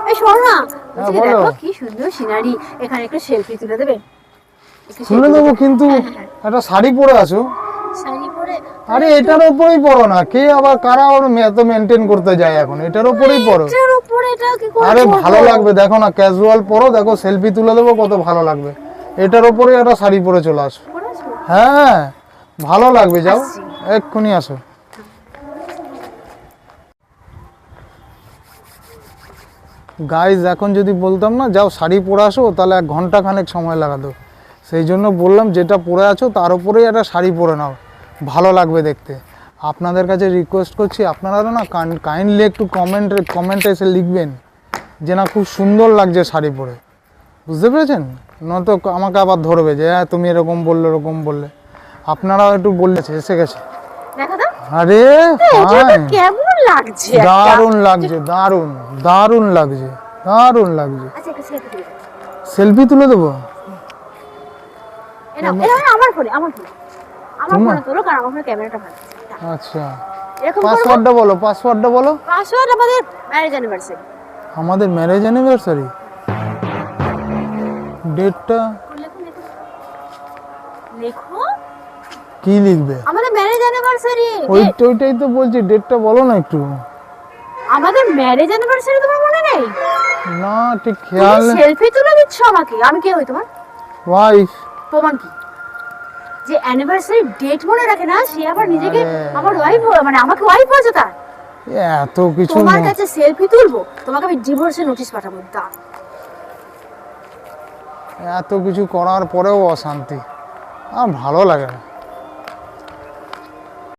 এই শোনো না, হ্যাঁ, বলছি, বলো। দেখো কি সুন্দর সিনারি, এখানে একটু সেলফি তুলে দেবে? একটু তুলে selfie দেবো, তুলে- কিন্তু হ্যাঁ, হ্যাঁ, হ্যাঁ। একটা শাড়ি পরে আছো। শাড়ি পরে? আরে এটার উপরেই পরো না, কে আবার কারা ওর এত মেনটেন করতে যায় এখন, এটার উপরেই পরো। এটার উপরে এটা কি করে আরে পরবো? ভালো লাগবে, দেখো না, ক্যাজুয়াল পরো, দেখো সেলফি তুলে দেবো, কত ভালো লাগবে। এটার উপরে একটা শাড়ি পরে চলে আসো। পরে আসবো? হ্যাঁ, ভালো লাগবে, যাও আসছি। এক্ষুনি আসো। গাইজ এখন যদি বলতাম না যাও শাড়ি পরে আসো, তাহলে 1 ঘন্টা খানেক সময় লাগাতো। সেই জন্য বললাম যেটা পরে আছো তার উপরেই একটা শাড়ি পরে নাও, ভালো লাগবে দেখতে। আপনাদের কাছে রিকোয়েস্ট করছি, আপনারা না কাইন্ডলি একটু কমেন্টে এসে লিখবেন যে না খুব সুন্দর লাগছে শাড়ি পরে, বুঝতে পেরেছেন? নয়তো আমাকে আবার ধরবে যে হ্যাঁ তুমি এরকম বললে ওরকম বললে। আপনারাও একটু বললেছে, এসে গেছে। দেখো তো, আরে এটা ফাইন, কেমন লাগছে একটা? দারুণ লাগছে, দারুণ দারুণ লাগছে, দারুণ লাগছে। আচ্ছা, একটা সেলফি তুলে দাও। সেলফি তুলে দেবো? এই নাও, আমার ফোনে, আমার তোমার? ফোনে তোলো, কারণ আমার ফোনে ক্যামেরাটা ভালো। আচ্ছা, এরকম করবো। পাসওয়ার্ডটা বলো, পাসওয়ার্ডটা বলো। পাসওয়ার্ড আমাদের ম্যারেজ অ্যানিভার্সারি। আমাদের ম্যারেজ অ্যানিভার্সারি, ডেটটা লেখো, লেখো, লেখো। কি লিখবে? আমাদের ম্যারেজ অ্যানিভার্সারি। ওইটাই তো বলছি, ডেটটা বলো না একটু। আমাদের ম্যারেজ অ্যানিভার্সারি তোমার মনে নেই? না ঠিক খেয়াল নেই। সেলফি তুলে দিচ্ছ আমাকে, আমি কে হই তোমার? ওয়াইফ। প্রমাণ কি? যে অ্যানিভার্সারি ডেট মনে রাখে না, সে আবার নিজেকে আরে। আমার ওয়াইফ, মানে আমাকে ওয়াইফ বলছো তার? এত কিছু তোমার কাছে সেলফি তুলবো, তোমাকে আমি ডিভোর্সের নোটিশ পাঠাবো। দাও। এত কিছু করার পরেও অশান্তি, ভালো লাগে না।